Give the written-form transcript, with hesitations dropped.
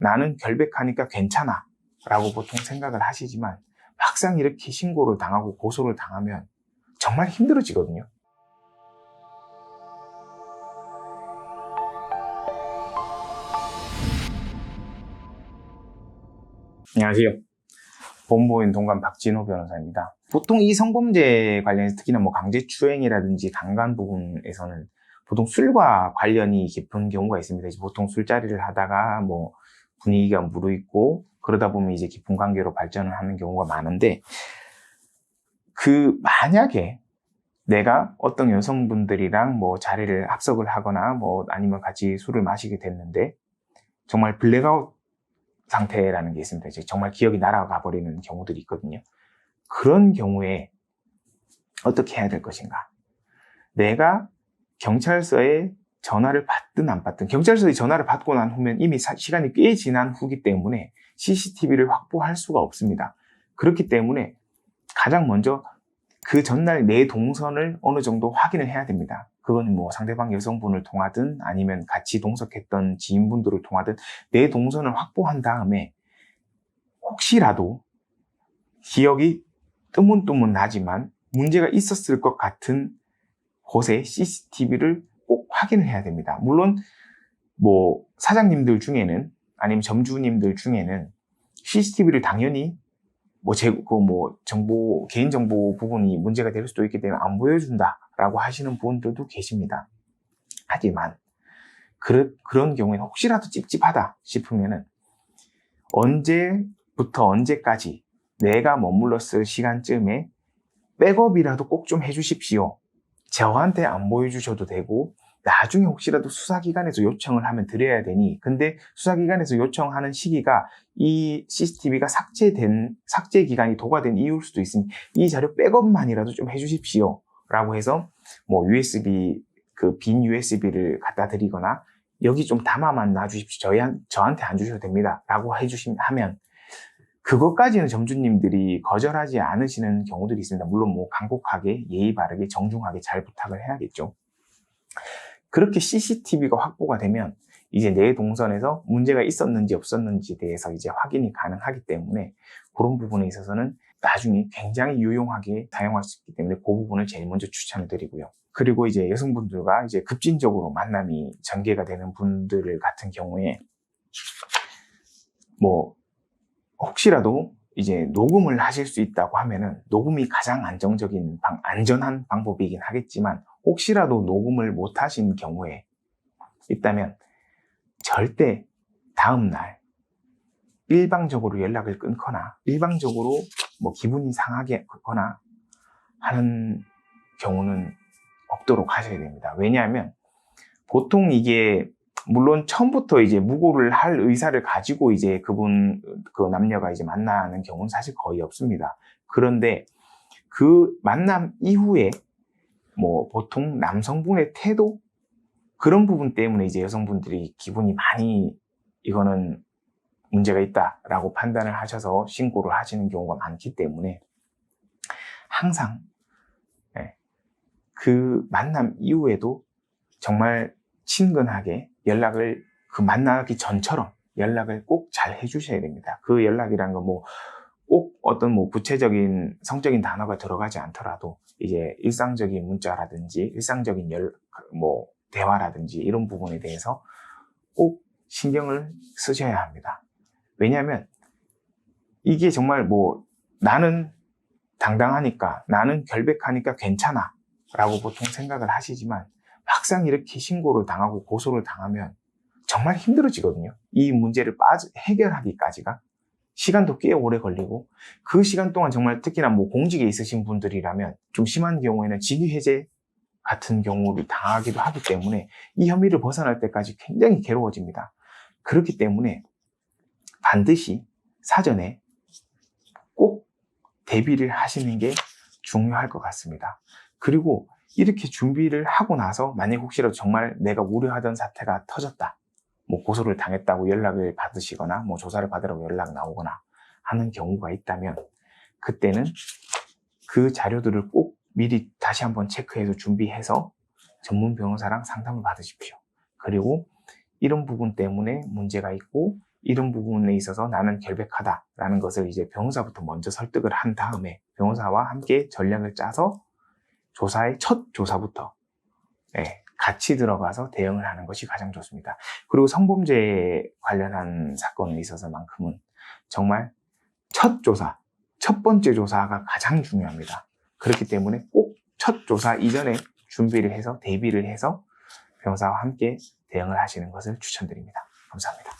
나는 결백하니까 괜찮아 라고 보통 생각을 하시지만 막상 이렇게 신고를 당하고 고소를 당하면 정말 힘들어지거든요. 안녕하세요. 보험법인 동감 박진호 변호사입니다. 보통 이 성범죄 관련해서 특히나 강제추행이라든지 강간 부분에서는 보통 술과 관련이 깊은 경우가 있습니다. 보통 술자리를 하다가 분위기가 무르익고 그러다 보면 이제 깊은 관계로 발전을 하는 경우가 많은데, 만약에 내가 어떤 여성분들이랑 자리를 합석을 하거나 아니면 같이 술을 마시게 됐는데 정말 블랙아웃 상태라는 게 있습니다. 정말 기억이 날아가 버리는 경우들이 있거든요. 그런 경우에 어떻게 해야 될 것인가? 내가 경찰서에 전화를 받든 안 받든, 경찰서에 전화를 받고 난 후면 이미 시간이 꽤 지난 후기 때문에 CCTV를 확보할 수가 없습니다. 그렇기 때문에 가장 먼저 그 전날 내 동선을 어느 정도 확인을 해야 됩니다. 그건 상대방 여성분을 통하든 아니면 같이 동석했던 지인분들을 통하든 내 동선을 확보한 다음에 혹시라도 기억이 뜨문뜨문 나지만 문제가 있었을 것 같은 곳에 CCTV를 꼭 확인을 해야 됩니다. 물론 사장님들 중에는 아니면 점주님들 중에는 CCTV를 당연히 개인정보 부분이 문제가 될 수도 있기 때문에 안 보여준다라고 하시는 분들도 계십니다. 하지만 그런 경우에는 혹시라도 찝찝하다 싶으면은 언제부터 언제까지 내가 머물렀을 시간쯤에 백업이라도 꼭 좀 해주십시오. 저한테 안 보여주셔도 되고 나중에 혹시라도 수사기관에서 요청을 하면 드려야 되니, 근데 수사기관에서 요청하는 시기가 이 CCTV가 삭제 기간이 도과된 이유일 수도 있으니 이 자료 백업만이라도 좀 해주십시오 라고 해서 USB, 빈 USB를 갖다 드리거나 여기 좀 담아만 놔주십시오. 저한테 안 주셔도 됩니다 라고 하면 그것까지는 점주님들이 거절하지 않으시는 경우들이 있습니다. 물론 간곡하게 예의 바르게 정중하게 잘 부탁을 해야겠죠. 그렇게 CCTV가 확보가 되면 이제 내 동선에서 문제가 있었는지 없었는지에 대해서 이제 확인이 가능하기 때문에 그런 부분에 있어서는 나중에 굉장히 유용하게 사용할 수 있기 때문에 그 부분을 제일 먼저 추천을 드리고요. 그리고 이제 여성분들과 이제 급진적으로 만남이 전개가 되는 분들 같은 경우에 혹시라도 이제 녹음을 하실 수 있다고 하면은 녹음이 가장 안전한 방법이긴 하겠지만, 혹시라도 녹음을 못 하신 경우에 있다면 절대 다음날 일방적으로 연락을 끊거나 일방적으로 기분이 상하게 하거나 하는 경우는 없도록 하셔야 됩니다. 왜냐하면 보통 이게 물론 처음부터 이제 무고를 할 의사를 가지고 이제 그 남녀가 이제 만나는 경우는 사실 거의 없습니다. 그런데 그 만남 이후에 보통 남성분의 태도, 그런 부분 때문에 이제 여성분들이 기분이 많이 이거는 문제가 있다라고 판단을 하셔서 신고를 하시는 경우가 많기 때문에 항상 그 만남 이후에도 정말 친근하게 연락을 만나기 전처럼 연락을 꼭 잘 해주셔야 됩니다. 그 연락이란 건 꼭 어떤 구체적인 성적인 단어가 들어가지 않더라도 이제 일상적인 문자라든지 일상적인 대화라든지 이런 부분에 대해서 꼭 신경을 쓰셔야 합니다. 왜냐하면 이게 정말 나는 당당하니까, 나는 결백하니까 괜찮아 라고 보통 생각을 하시지만 막상 이렇게 신고를 당하고 고소를 당하면 정말 힘들어지거든요. 이 문제를 해결하기까지가 시간도 꽤 오래 걸리고, 그 시간 동안 정말 특히나 공직에 있으신 분들이라면 좀 심한 경우에는 직위해제 같은 경우를 당하기도 하기 때문에 이 혐의를 벗어날 때까지 굉장히 괴로워집니다. 그렇기 때문에 반드시 사전에 꼭 대비를 하시는 게 중요할 것 같습니다. 그리고 이렇게 준비를 하고 나서 만약 혹시라도 정말 내가 우려하던 사태가 터졌다, 고소를 당했다고 연락을 받으시거나 조사를 받으라고 연락 나오거나 하는 경우가 있다면 그때는 그 자료들을 꼭 미리 다시 한번 체크해서 준비해서 전문 변호사랑 상담을 받으십시오. 그리고 이런 부분 때문에 문제가 있고 이런 부분에 있어서 나는 결백하다라는 것을 이제 변호사부터 먼저 설득을 한 다음에 변호사와 함께 전략을 짜서 조사의 첫 조사부터 같이 들어가서 대응을 하는 것이 가장 좋습니다. 그리고 성범죄 관련한 사건에 있어서만큼은 정말 첫 조사, 첫 번째 조사가 가장 중요합니다. 그렇기 때문에 꼭 첫 조사 이전에 준비를 해서 대비를 해서 변호사와 함께 대응을 하시는 것을 추천드립니다. 감사합니다.